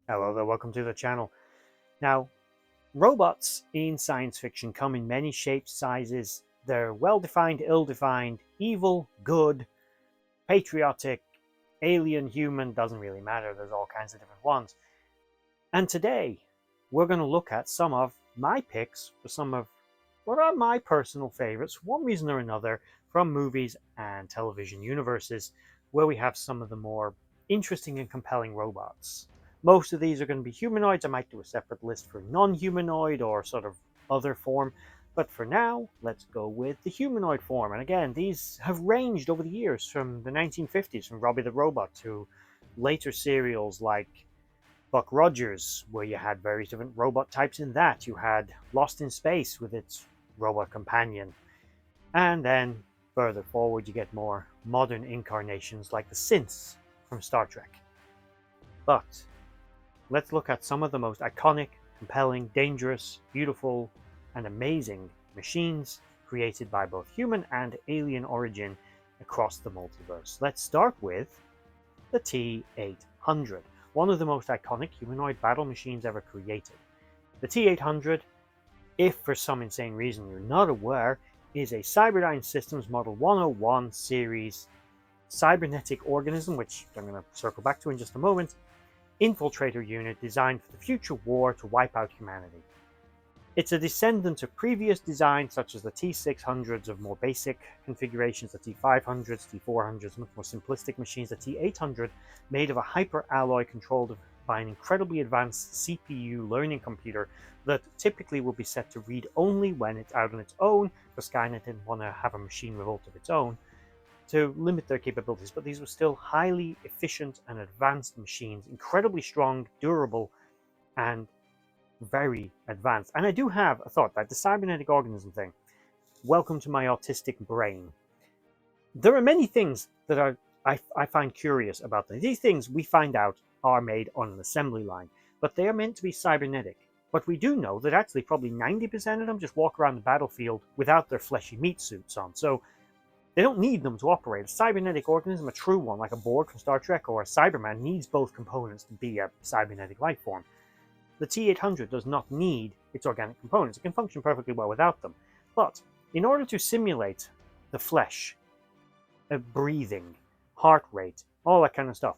Hello there, welcome to the channel. Now, robots in science fiction come in many shapes, sizes. They're well-defined, ill-defined, evil, good, patriotic, alien, human, doesn't really matter. There's all kinds of different ones. And today, we're going to look at some of my picks for some of what are my personal favorites, for one reason or another, from movies and television universes, where we have some of the more interesting and compelling robots. Most of these are going to be humanoids. I might do a separate list for non-humanoid or sort of other form. But for now, let's go with the humanoid form. And again, these have ranged over the years from the 1950s, from Robbie the Robot, to later serials like Buck Rogers, where you had various different robot types in that. You had Lost in Space with its robot companion. And then further forward, you get more modern incarnations like the synths from Star Trek. But let's look at some of the most iconic, compelling, dangerous, beautiful, and amazing machines created by both human and alien origin across the multiverse. Let's start with the T-800, one of the most iconic humanoid battle machines ever created. The T-800, if for some insane reason you're not aware, is a Cyberdyne Systems Model 101 series cybernetic organism, which I'm going to circle back to in just a moment, infiltrator unit designed for the future war to wipe out humanity. It's a descendant of previous designs such as the T600s of more basic configurations, the T500s, T400s, much more simplistic machines, the T800 made of a hyper-alloy controlled by an incredibly advanced CPU learning computer that typically will be set to read only when it's out on its own, because Skynet didn't want to have a machine revolt of its own, to limit their capabilities, but these were still highly efficient and advanced machines, incredibly strong, durable, and very advanced. And I do have a thought that the cybernetic organism thing, welcome to my autistic brain. There are many things that I find curious about them. These things we find out are made on an assembly line, but they are meant to be cybernetic. But we do know that actually probably 90% of them just walk around the battlefield without their fleshy meat suits on. So they don't need them to operate. A cybernetic organism, a true one, like a Borg from Star Trek or a Cyberman, needs both components to be a cybernetic life form. The T800 does not need its organic components. It can function perfectly well without them. But in order to simulate the flesh, breathing, heart rate, all that kind of stuff,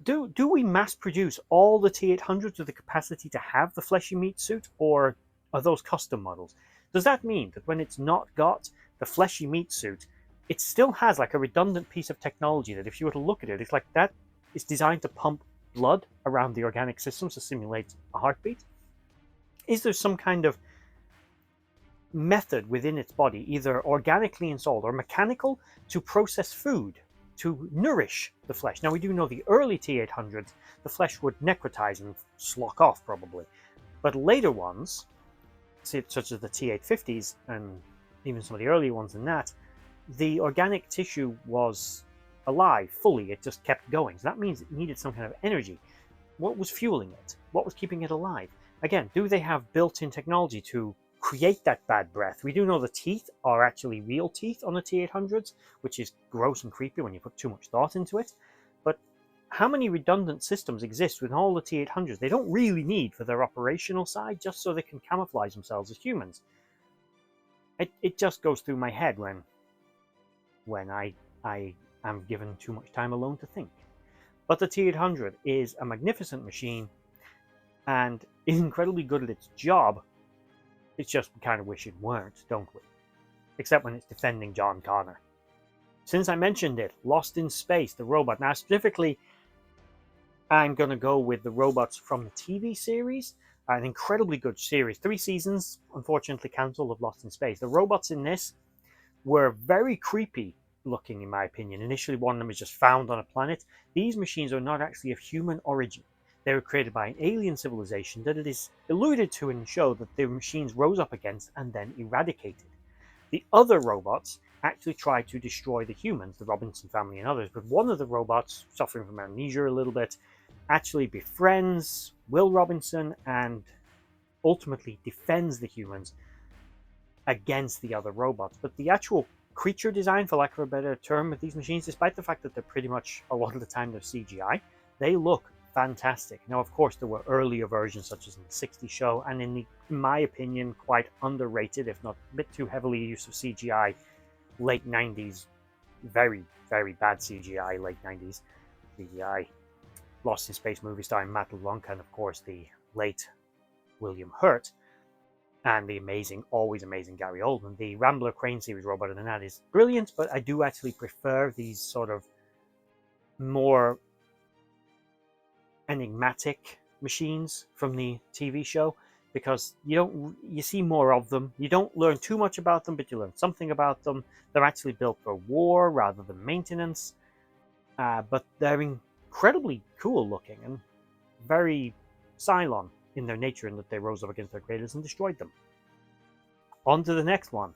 do we mass produce all the T800s with the capacity to have the fleshy meat suit, or are those custom models? Does that mean that when it's not got the fleshy meat suit, it still has like a redundant piece of technology that if you were to look at it, it's like that is designed to pump blood around the organic systems to simulate a heartbeat? Is there some kind of method within its body, either organically installed or mechanical, to process food, to nourish the flesh? Now, we do know the early T800s, the flesh would necrotize and slough off probably. But later ones, such as the T850s and even some of the earlier ones than that, the organic tissue was alive fully. It just kept going. So that means it needed some kind of energy. What was fueling it? What was keeping it alive? Again, do they have built-in technology to create that bad breath? We do know the teeth are actually real teeth on the T800s, which is gross and creepy when you put too much thought into it. But how many redundant systems exist with all the T800s they don't really need for their operational side, just so they can camouflage themselves as humans? It just goes through my head when I am given too much time alone to think. But the T800 is a magnificent machine and is incredibly good at its job. It's just we kind of wish it weren't, don't we? Except when it's defending John Connor. Since I mentioned it, Lost in Space, the robot. Now, specifically, I'm going to go with the robots from the TV series. An incredibly good series. 3 seasons, unfortunately cancelled, of Lost in Space. The robots in this were very creepy looking, in my opinion. Initially, one of them is just found on a planet. These machines are not actually of human origin. They were created by an alien civilization that it is alluded to in the show that the machines rose up against and then eradicated. The other robots actually tried to destroy the humans, the Robinson family and others, but one of the robots, suffering from amnesia a little bit, actually befriends Will Robinson and ultimately defends the humans against the other robots. But the actual creature design, for lack of a better term, with these machines, despite the fact that they're pretty much, a lot of the time, they're CGI, they look fantastic. Now, of course, there were earlier versions, such as in the '60s show, and in my opinion, quite underrated, if not a bit too heavily used of CGI, late '90s. Very, very bad CGI, late '90s CGI. Lost in Space movie starring Matt LeBlanc and, of course, the late William Hurt, and the amazing, always amazing Gary Oldman. The Rambler Crane series robot in that is brilliant, but I do actually prefer these sort of more enigmatic machines from the TV show, because you see more of them. You don't learn too much about them, but you learn something about them. They're actually built for war rather than maintenance, but they're incredibly cool looking and very Cylon in their nature, in that they rose up against their creators and destroyed them. On to the next one,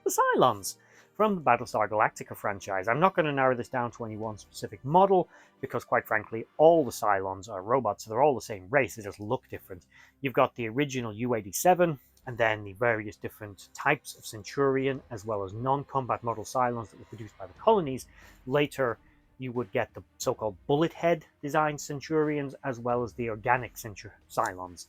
the Cylons from the Battlestar Galactica franchise. I'm not going to narrow this down to any one specific model, because quite frankly, all the Cylons are robots, so they're all the same race, they just look different. You've got the original U-87, and then the various different types of Centurion, as well as non-combat model Cylons that were produced by the colonies. Later, you would get the so-called bullet head designed Centurions, as well as the organic Cylons,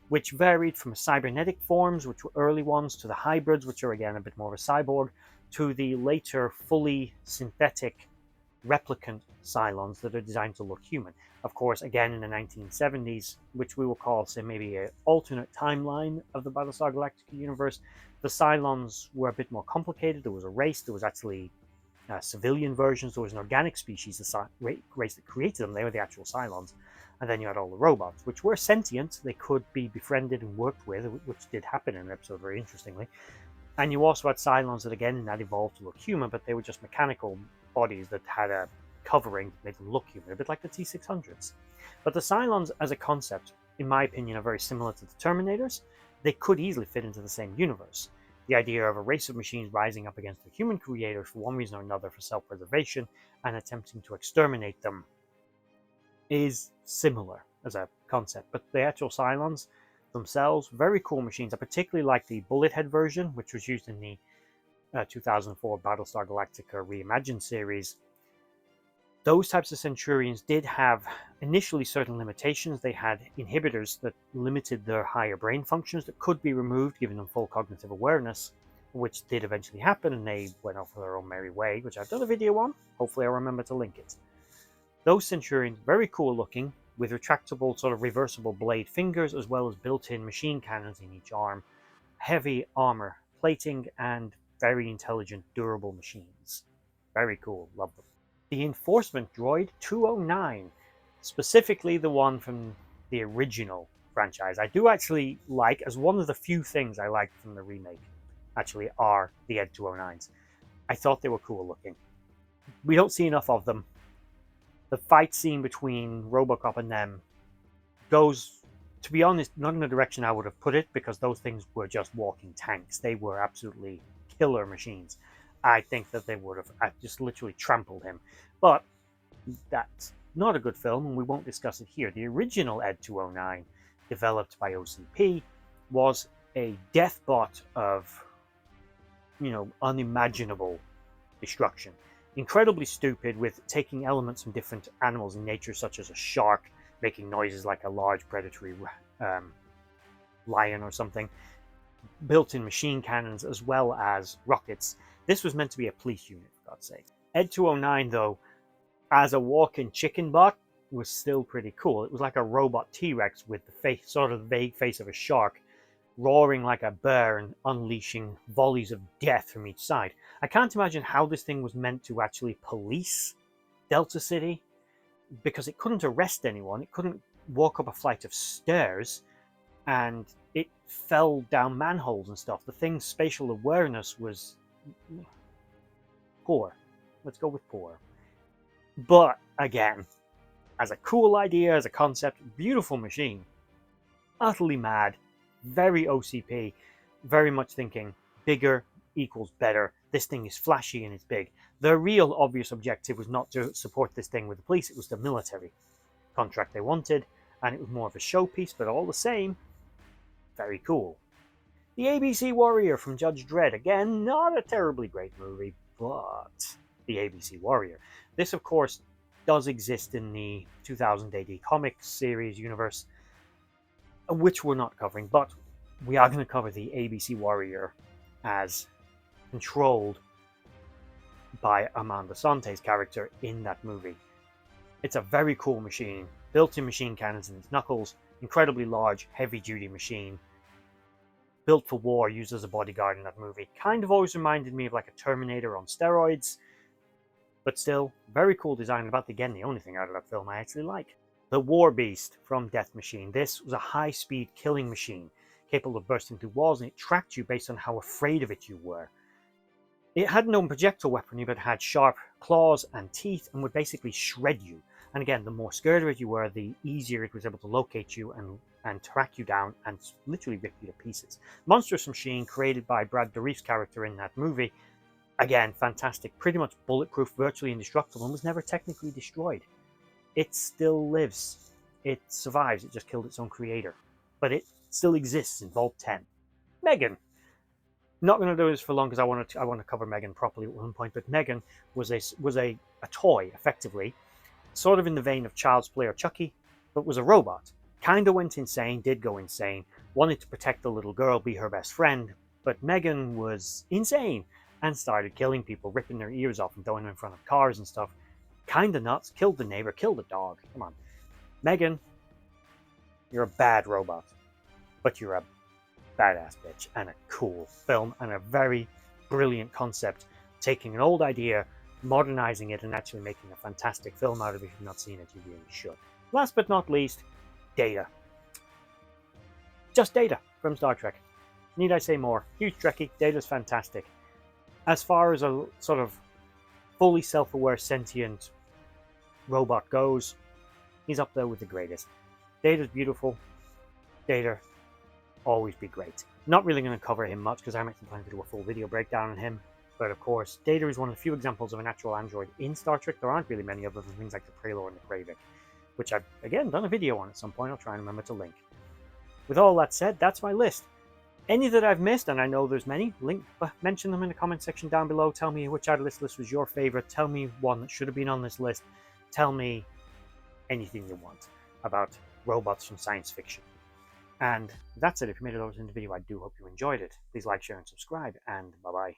which varied from cybernetic forms, which were early ones, to the hybrids, which are again a bit more of a cyborg, to the later fully synthetic replicant Cylons that are designed to look human. Of course, again in the 1970s, which we will call, say, maybe an alternate timeline of the Battlestar Galactica universe, the Cylons were a bit more complicated. There was a race, there was actually civilian versions, there was an organic species, the race that created them, they were the actual Cylons. And then you had all the robots, which were sentient. They could be befriended and worked with, which did happen in an episode, very interestingly. And you also had Cylons that, again, that evolved to look human, but they were just mechanical bodies that had a covering that made them look human, a bit like the T-600s. But the Cylons, as a concept, in my opinion, are very similar to the Terminators. They could easily fit into the same universe. The idea of a race of machines rising up against the human creators for one reason or another, for self-preservation, and attempting to exterminate them, is similar as a concept. But the actual Cylons themselves, very cool machines. I particularly like the bullet head version, which was used in the 2004 Battlestar Galactica Reimagined series. Those types of Centurions did have initially certain limitations. They had inhibitors that limited their higher brain functions that could be removed, giving them full cognitive awareness, which did eventually happen, and they went off their own merry way, which I've done a video on. Hopefully I'll remember to link it. Those Centurions, very cool looking, with retractable, sort of reversible blade fingers, as well as built-in machine cannons in each arm, heavy armor plating, and very intelligent, durable machines. Very cool, love them. The Enforcement Droid 209, specifically the one from the original franchise, I do actually like, as one of the few things I liked from the remake, actually, are the Ed 209s. I thought they were cool looking. We don't see enough of them. The fight scene between Robocop and them goes, to be honest, not in the direction I would have put it, because those things were just walking tanks. They were absolutely killer machines. I think that they would have just literally trampled him. But that's not a good film, and we won't discuss it here. The original Ed 209, developed by OCP, was a death bot of, unimaginable destruction. Incredibly stupid, with taking elements from different animals in nature, such as a shark making noises like a large predatory lion or something, built-in machine cannons, as well as rockets. This was meant to be a police unit, for God's sake. Ed 209, though, as a walk-in chicken bot, was still pretty cool. It was like a robot T-Rex with the face, sort of vague face of a shark, roaring like a bear and unleashing volleys of death from each side. I can't imagine how this thing was meant to actually police Delta City, because it couldn't arrest anyone, it couldn't walk up a flight of stairs, and it fell down manholes and stuff. The thing's spatial awareness was poor. Let's go with poor. But again, as a cool idea, as a concept, beautiful machine. Utterly mad, very OCP, very much thinking bigger equals better. This thing is flashy and it's big. The real obvious objective was not to support this thing with the police, it was the military contract they wanted, and it was more of a showpiece, but all the same, very cool. The ABC Warrior from Judge Dredd, again, not a terribly great movie, but the ABC Warrior. This, of course, does exist in the 2000 AD comics series universe, which we're not covering, but we are going to cover the ABC Warrior as controlled by Amanda Sante's character in that movie. It's a very cool machine, built-in machine cannons in its knuckles, incredibly large, heavy-duty machine, built for war, used as a bodyguard in that movie. Kind of always reminded me of like a Terminator on steroids, but still, very cool design. About, again, the only thing out of that film I actually like. The War Beast from Death Machine. This was a high-speed killing machine, capable of bursting through walls, and it tracked you based on how afraid of it you were. It had no projectile weaponry, but had sharp claws and teeth and would basically shred you. And again, the more scared of it you were, the easier it was able to locate you and track you down and literally rip you to pieces. Monstrous machine created by Brad Dourif's character in that movie. Again, fantastic, pretty much bulletproof, virtually indestructible, and was never technically destroyed. It still lives. It survives. It just killed its own creator. But it still exists in Vault 10. Megan. Not going to do this for long because I want to cover Megan properly at one point, but Megan was a toy, effectively, sort of in the vein of Child's Play or Chucky, but was a robot. Kind of went insane, did go insane, wanted to protect the little girl, be her best friend, but Megan was insane and started killing people, ripping their ears off and throwing them in front of cars and stuff. Kinda nuts, killed the neighbor, killed the dog. Come on. Megan, you're a bad robot, but you're a badass bitch, and a cool film, and a very brilliant concept, taking an old idea, modernizing it, and actually making a fantastic film out of it. If you've not seen it, you really should. Last but not least, Data. Just Data from Star Trek. Need I say more? Huge Trekkie, Data's fantastic. As far as a sort of fully self-aware, sentient robot goes, he's up there with the greatest. Data's beautiful. Data, always be great. Not really going to cover him much because I'm actually planning to do a full video breakdown on him. But of course, Data is one of the few examples of an actual android in Star Trek. There aren't really many other than things like the Prelor and the Kravik, which I've, again, done a video on at some point. I'll try and remember to link. With all that said, that's my list. Any that I've missed, and I know there's many, mention them in the comment section down below. Tell me which out of this list was your favorite. Tell me one that should have been on this list. Tell me anything you want about robots from science fiction. And that's it. If you made it over to the video, I do hope you enjoyed it. Please like, share, and subscribe, and bye-bye.